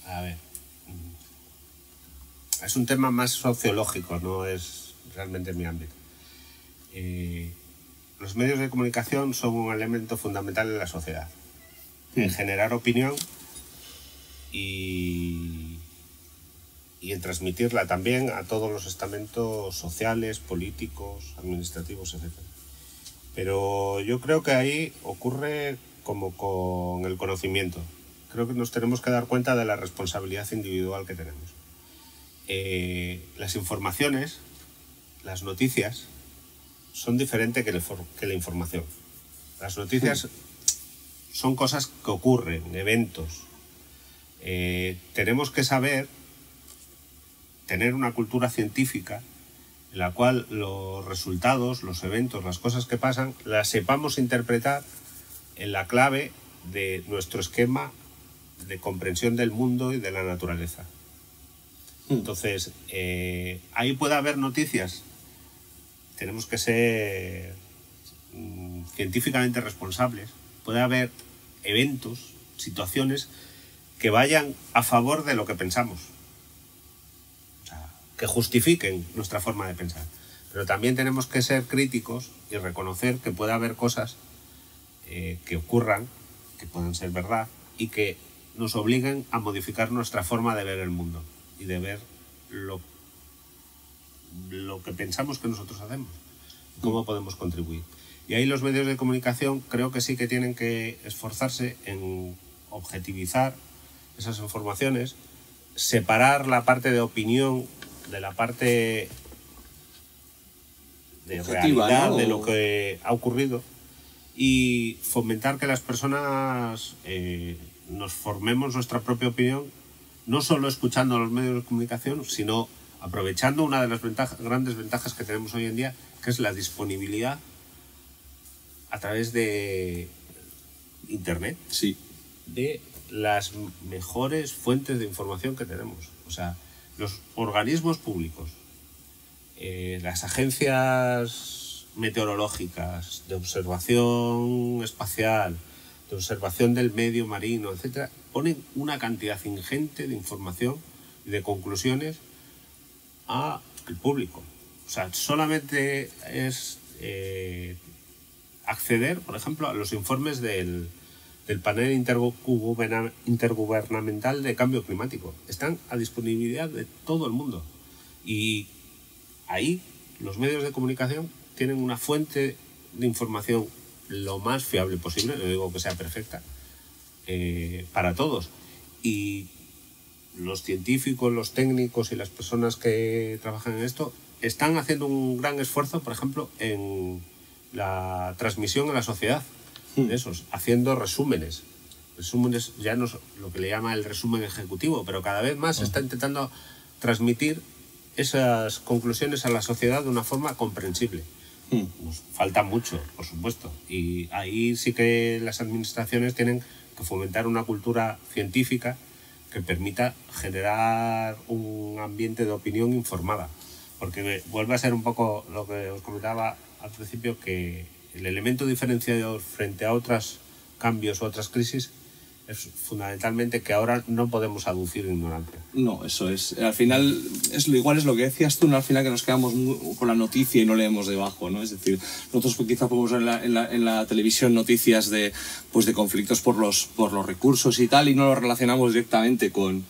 A ver, es un tema más sociológico, no es realmente mi ámbito. Los medios de comunicación son un elemento fundamental en la sociedad, en generar opinión y y en transmitirla también a todos los estamentos sociales, políticos, administrativos, etc. Pero yo creo que ahí ocurre como con el conocimiento. Creo que nos tenemos que dar cuenta de la responsabilidad individual que tenemos. Las informaciones, las noticias, son diferentes que la información. Las noticias son cosas que ocurren, eventos. Tenemos que saber tener una cultura científica en la cual los resultados, los eventos, las cosas que pasan, las sepamos interpretar en la clave de nuestro esquema de comprensión del mundo y de la naturaleza. Entonces, ahí puede haber noticias. Tenemos que ser científicamente responsables. Puede haber eventos, situaciones que vayan a favor de lo que pensamos, o sea, que justifiquen nuestra forma de pensar. Pero también tenemos que ser críticos y reconocer que puede haber cosas que ocurran, que pueden ser verdad, y que nos obliguen a modificar nuestra forma de ver el mundo y de ver lo que pensamos que nosotros hacemos, cómo podemos contribuir. Y ahí los medios de comunicación creo que sí que tienen que esforzarse en objetivizar esas informaciones, separar la parte de opinión de la parte de objetiva, realidad, ¿no? De lo que ha ocurrido, y fomentar que las personas nos formemos nuestra propia opinión, no solo escuchando a los medios de comunicación, sino aprovechando una de las grandes ventajas que tenemos hoy en día, que es la disponibilidad a través de Internet, sí, de las mejores fuentes de información que tenemos. O sea, los organismos públicos, las agencias meteorológicas, de observación espacial, de observación del medio marino, etcétera, ponen una cantidad ingente de información y de conclusiones al público. O sea, solamente es acceder, por ejemplo, a los informes del panel intergubernamental de cambio climático. Están a disponibilidad de todo el mundo. Y ahí los medios de comunicación tienen una fuente de información lo más fiable posible, no digo que sea perfecta, para todos. Y los científicos, los técnicos y las personas que trabajan en esto están haciendo un gran esfuerzo, por ejemplo, en la transmisión a la sociedad de esos, haciendo resúmenes ya no es lo que le llama el resumen ejecutivo, pero cada vez más se está intentando transmitir esas conclusiones a la sociedad de una forma comprensible. Nos falta mucho, por supuesto, y ahí sí que las administraciones tienen que fomentar una cultura científica que permita generar un ambiente de opinión informada, porque vuelve a ser un poco lo que os comentaba al principio, que el elemento diferenciador frente a otros cambios o otras crisis es fundamentalmente que ahora no podemos aducir ignorancia. No, eso es. Al final, igual es lo que decías tú, ¿no? Al final que nos quedamos con la noticia y no leemos debajo, ¿no? Es decir, nosotros quizá podemos ver en la televisión noticias de conflictos por los recursos y tal, y no lo relacionamos directamente con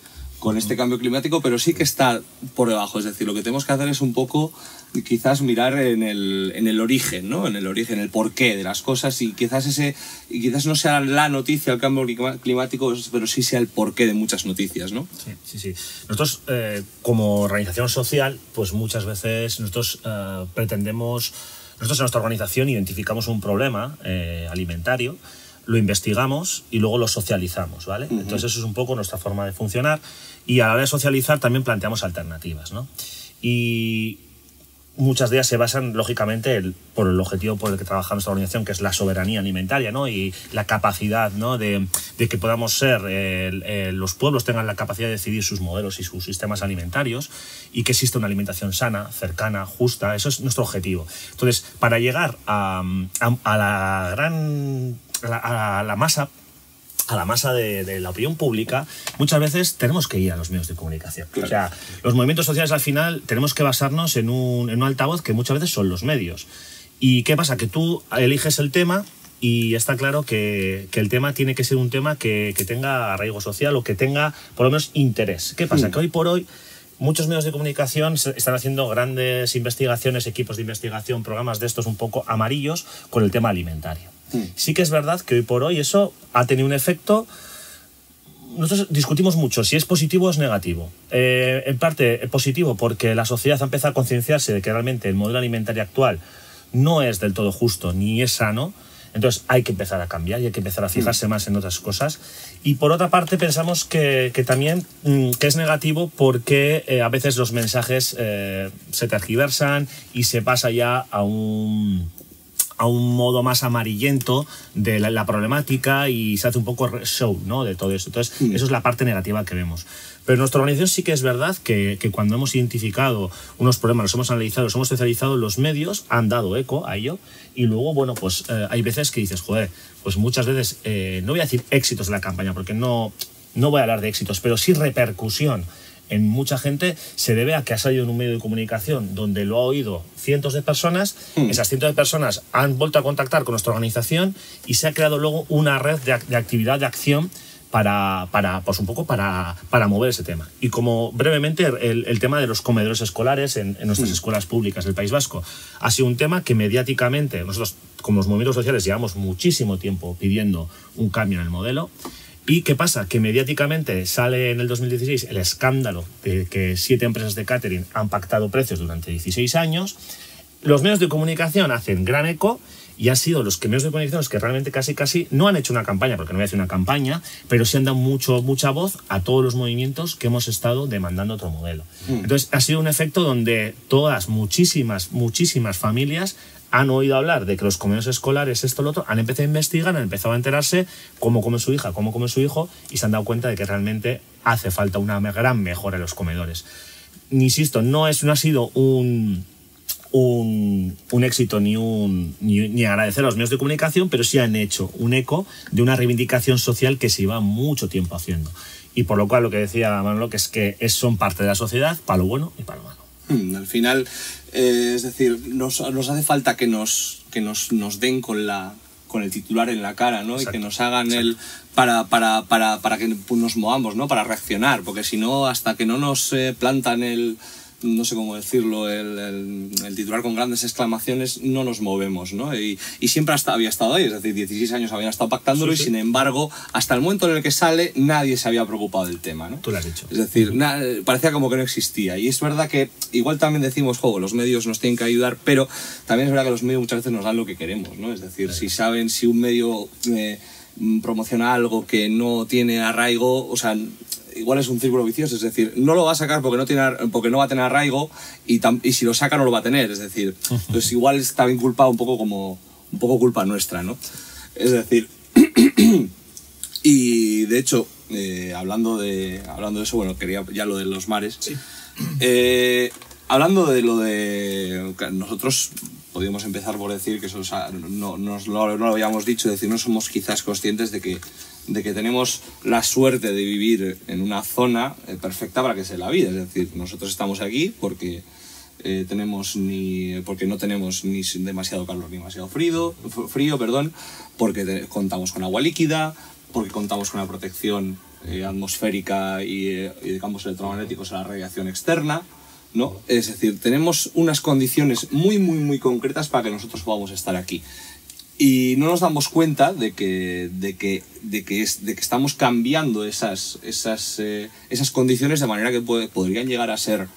este cambio climático, pero sí que está por debajo. Es decir, lo que tenemos que hacer es un poco quizás mirar en el origen, ¿no? En el origen, el porqué de las cosas, y quizás no sea la noticia el cambio climático, pero sí sea el porqué de muchas noticias, ¿no? Sí. Nosotros, como organización social, pues muchas veces nosotros pretendemos, nosotros en nuestra organización identificamos un problema alimentario, lo investigamos y luego lo socializamos, ¿vale? Entonces eso es un poco nuestra forma de funcionar, y a la hora de socializar también planteamos alternativas, ¿no? Y muchas de ellas se basan, lógicamente, por el objetivo por el que trabaja nuestra organización, que es la soberanía alimentaria, ¿no? Y la capacidad, ¿no? de que podamos ser, los pueblos tengan la capacidad de decidir sus modelos y sus sistemas alimentarios, y que exista una alimentación sana, cercana, justa. Eso es nuestro objetivo. Entonces, para llegar a la masa de la opinión pública, muchas veces tenemos que ir a los medios de comunicación. Claro. O sea, los movimientos sociales, al final tenemos que basarnos en un altavoz que muchas veces son los medios. ¿Y qué pasa? Que tú eliges el tema y está claro que el tema tiene que ser un tema que tenga arraigo social, o que tenga por lo menos interés. ¿Qué pasa? Que hoy por hoy muchos medios de comunicación están haciendo grandes investigaciones, equipos de investigación, programas de estos un poco amarillos con el tema alimentario. Sí que es verdad que hoy por hoy eso ha tenido un efecto. Nosotros discutimos mucho si es positivo o es negativo. En parte positivo porque la sociedad ha empezado a concienciarse de que realmente el modelo alimentario actual no es del todo justo ni es sano. Entonces hay que empezar a cambiar y hay que empezar a fijarse más en otras cosas. Y por otra parte pensamos que también que es negativo porque a veces los mensajes se tergiversan y se pasa ya a un modo más amarillento de la problemática y se hace un poco show, ¿no?, de todo eso. Entonces, eso es la parte negativa que vemos. Pero en nuestra organización sí que es verdad que cuando hemos identificado unos problemas, los hemos analizado, los hemos especializado, los medios han dado eco a ello. Y luego, bueno, pues hay veces que dices, joder, pues muchas veces, no voy a decir éxitos de la campaña, porque no voy a hablar de éxitos, pero sí repercusión en mucha gente se debe a que ha salido en un medio de comunicación donde lo ha oído cientos de personas, esas cientos de personas han vuelto a contactar con nuestra organización y se ha creado luego una red de actividad, de acción pues un poco para mover ese tema. Y como brevemente el tema de los comedores escolares en nuestras escuelas públicas del País Vasco ha sido un tema que mediáticamente nosotros como los movimientos sociales llevamos muchísimo tiempo pidiendo un cambio en el modelo. ¿Y qué pasa? Que mediáticamente sale en el 2016 el escándalo de que 7 empresas de catering han pactado precios durante 16 años. Los medios de comunicación hacen gran eco y han sido los medios de comunicación los que realmente casi no han hecho una campaña, porque no voy a hacer una campaña, pero sí han dado mucha voz a todos los movimientos que hemos estado demandando otro modelo. Entonces ha sido un efecto donde muchísimas familias han oído hablar de que los comedores escolares, esto, lo otro, han empezado a investigar, han empezado a enterarse cómo come su hija, cómo come su hijo, y se han dado cuenta de que realmente hace falta una gran mejora en los comedores. Insisto, no ha sido un éxito ni agradecer a los medios de comunicación, pero sí han hecho un eco de una reivindicación social que se iba mucho tiempo haciendo. Y por lo cual lo que decía Manolo, que es que son parte de la sociedad, para lo bueno y para lo malo. Al final, es decir, nos hace falta que nos den con el titular en la cara, ¿no? Exacto. Y que nos hagan para que nos movamos, ¿no? Para reaccionar, porque si no, hasta que no nos plantan no sé cómo decirlo, el titular con grandes exclamaciones, no nos movemos, ¿no? Y siempre había estado ahí, es decir, 16 años habían estado pactándolo, sí. Y sin embargo, hasta el momento en el que sale, nadie se había preocupado del tema, ¿no? Tú lo has dicho. Es decir, parecía como que no existía. Y es verdad que igual también decimos, los medios nos tienen que ayudar, pero también es verdad que los medios muchas veces nos dan lo que queremos, ¿no? Es decir, si un medio promociona algo que no tiene arraigo, o sea, igual es un círculo vicioso, es decir, no lo va a sacar porque no va a tener arraigo y si lo saca no lo va a tener, es decir, entonces igual está bien culpado un poco culpa nuestra, ¿no? Es decir, y de hecho, hablando de eso, bueno, quería ya lo de los mares, sí. Hablando de lo de nosotros podríamos empezar por decir que eso, o sea, no lo habíamos dicho, es decir, no somos quizás conscientes de que tenemos la suerte de vivir en una zona perfecta para que sea la vida. Es decir, nosotros estamos aquí porque no tenemos ni demasiado calor ni demasiado frío, porque contamos con agua líquida, porque contamos con la protección atmosférica y de campos electromagnéticos a la radiación externa, ¿no? Es decir, tenemos unas condiciones muy concretas para que nosotros podamos estar aquí. Y no nos damos cuenta de que estamos cambiando esas condiciones de manera que podrían llegar a ser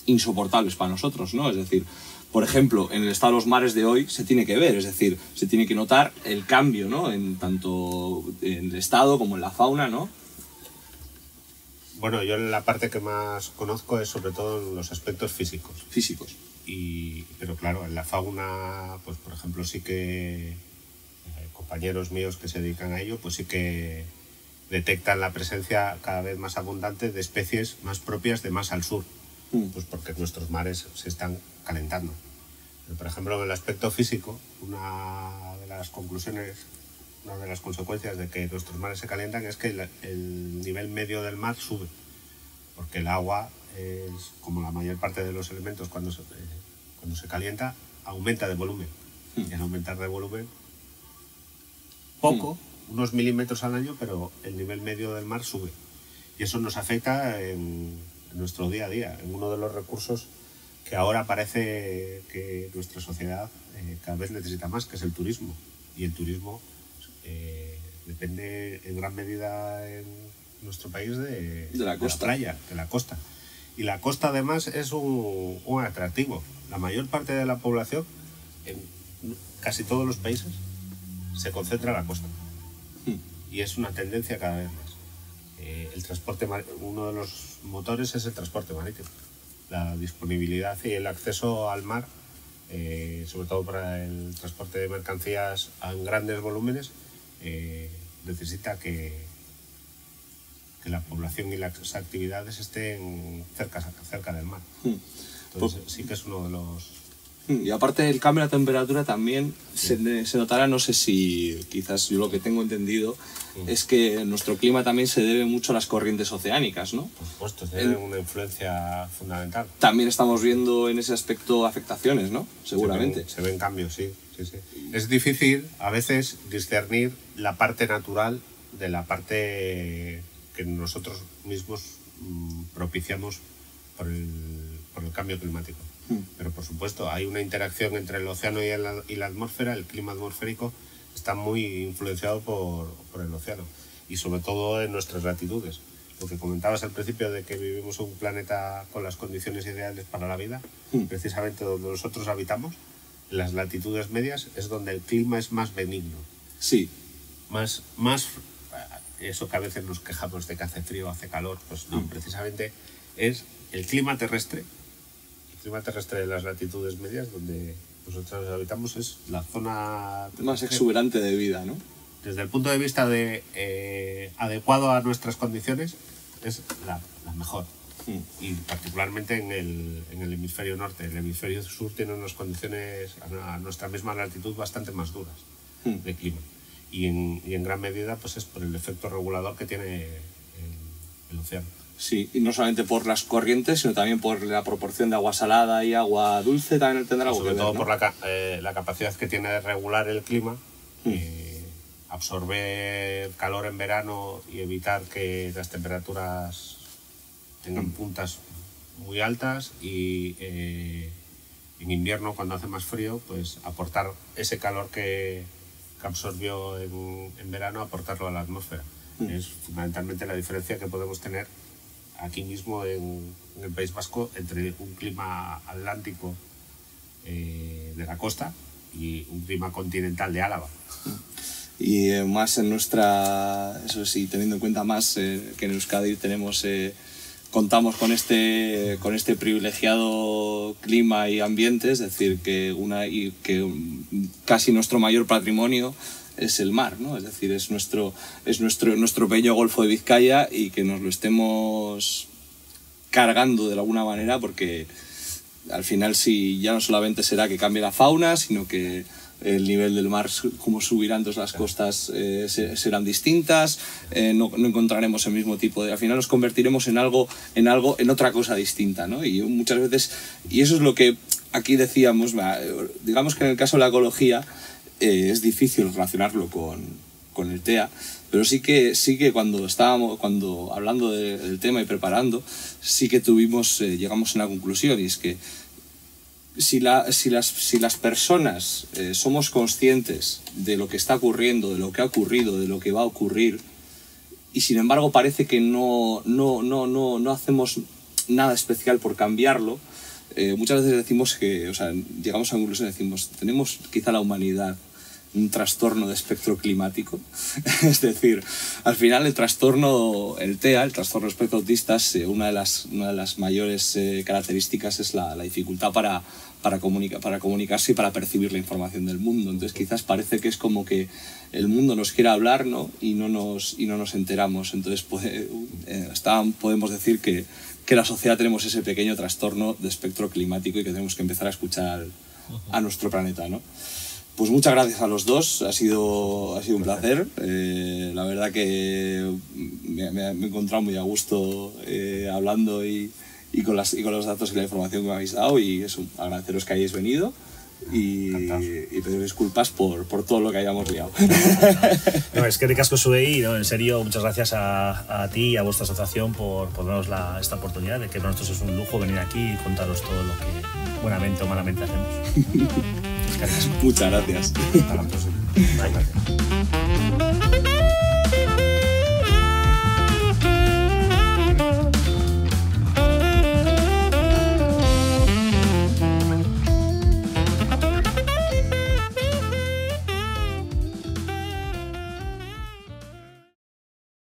insoportables para nosotros, ¿no? Es decir, por ejemplo, en el estado de los mares de hoy se tiene que ver, es decir, se tiene que notar el cambio, ¿no? Tanto en el estado como en la fauna, ¿no? Bueno, yo la parte que más conozco es sobre todo en los aspectos físicos. Pero claro, en la fauna, pues por ejemplo, sí que compañeros míos que se dedican a ello, pues sí que detectan la presencia cada vez más abundante de especies más propias de más al sur, pues porque nuestros mares se están calentando. Pero, por ejemplo, en el aspecto físico, una de las consecuencias de que nuestros mares se calientan es que el nivel medio del mar sube, porque el agua es, como la mayor parte de los elementos, cuando se calienta, aumenta de volumen. Y al aumentar de volumen, unos milímetros al año, pero el nivel medio del mar sube. Y eso nos afecta en nuestro día a día, en uno de los recursos que ahora parece que nuestra sociedad cada vez necesita más, que es el turismo. Y el turismo depende en gran medida en nuestro país de la playa, de la costa. Y la costa además es un atractivo. La mayor parte de la población, en casi todos los países, se concentra en la costa. Y es una tendencia cada vez más. El transporte, uno de los motores es el transporte marítimo. La disponibilidad y el acceso al mar, sobre todo para el transporte de mercancías en grandes volúmenes, necesita que la población y las actividades estén cerca del mar. Entonces sí que es uno de los... Y aparte del cambio de la temperatura también se notará, no sé si quizás yo lo que tengo entendido es que nuestro clima también se debe mucho a las corrientes oceánicas, ¿no? Por supuesto, tiene una influencia fundamental. También estamos viendo en ese aspecto afectaciones, ¿no? Seguramente. Se ven cambios, sí. Es difícil a veces discernir la parte natural de la parte que nosotros mismos propiciamos por el cambio climático. Pero por supuesto hay una interacción entre el océano y la atmósfera. El clima atmosférico está muy influenciado por el océano y sobre todo en nuestras latitudes. Lo que comentabas al principio de que vivimos en un planeta con las condiciones ideales para la vida, precisamente donde nosotros habitamos, en las latitudes medias, es donde el clima es más benigno. Sí. Más eso que a veces nos quejamos de que hace frío, hace calor, pues no, precisamente es el clima terrestre. El clima terrestre de las latitudes medias, donde nosotros habitamos, es la zona más exuberante de vida, ¿no? Desde el punto de vista de adecuado a nuestras condiciones, es la mejor. Y particularmente en el hemisferio norte. El hemisferio sur tiene unas condiciones a nuestra misma latitud bastante más duras de clima. Y en gran medida pues es por el efecto regulador que tiene el océano. Sí, y no solamente por las corrientes, sino también por la proporción de agua salada y agua dulce, también tendrá algo que ver, ¿no? Sobre todo por la capacidad que tiene de regular el clima, absorber calor en verano y evitar que las temperaturas tengan puntas muy altas, y en invierno, cuando hace más frío, pues aportar ese calor que absorbió en verano, aportarlo a la atmósfera. Es fundamentalmente la diferencia que podemos tener aquí mismo en el País Vasco entre un clima atlántico de la costa y un clima continental de Álava. Y más en nuestra, eso sí, teniendo en cuenta más que en Euskadi contamos con este privilegiado clima y ambiente, es decir, que casi nuestro mayor patrimonio es el mar, ¿no? Es decir, es nuestro bello Golfo de Vizcaya, y que nos lo estemos cargando de alguna manera, porque al final sí, ya no solamente será que cambie la fauna, sino que el nivel del mar, como subirán, entonces las costas serán distintas, no encontraremos el mismo tipo de... Al final nos convertiremos en otra cosa distinta, ¿no? Y muchas veces, y eso es lo que aquí decíamos, digamos que en el caso de la ecología es difícil relacionarlo con el TEA, pero sí que cuando hablando del tema y preparando, sí que llegamos a una conclusión, y es que si las personas somos conscientes de lo que está ocurriendo, de lo que ha ocurrido, de lo que va a ocurrir, y sin embargo parece que no hacemos nada especial por cambiarlo, muchas veces decimos que, llegamos a una conclusión, decimos, tenemos quizá la humanidad un trastorno de espectro climático. Es decir, al final el TEA, el trastorno de espectro autista, una de las mayores características es la dificultad para comunicarse y para percibir la información del mundo. Entonces quizás parece que es como que el mundo nos quiere hablar, ¿no? y no nos enteramos. Entonces podemos decir que la sociedad tenemos ese pequeño trastorno de espectro climático y que tenemos que empezar a escuchar a nuestro planeta, ¿no? Pues muchas gracias a los dos, ha sido un placer. La verdad que me he encontrado muy a gusto hablando y con los datos y la información que me habéis dado, y eso, agradeceros que hayáis venido y pedir disculpas por todo lo que hayamos liado. No, es que ricasco zuei, ¿no? En serio, muchas gracias a ti y a vuestra asociación por darnos esta oportunidad, de que para nosotros es un lujo venir aquí y contaros todo lo que buenamente o malamente hacemos. Muchas gracias. Hasta la próxima. Bye.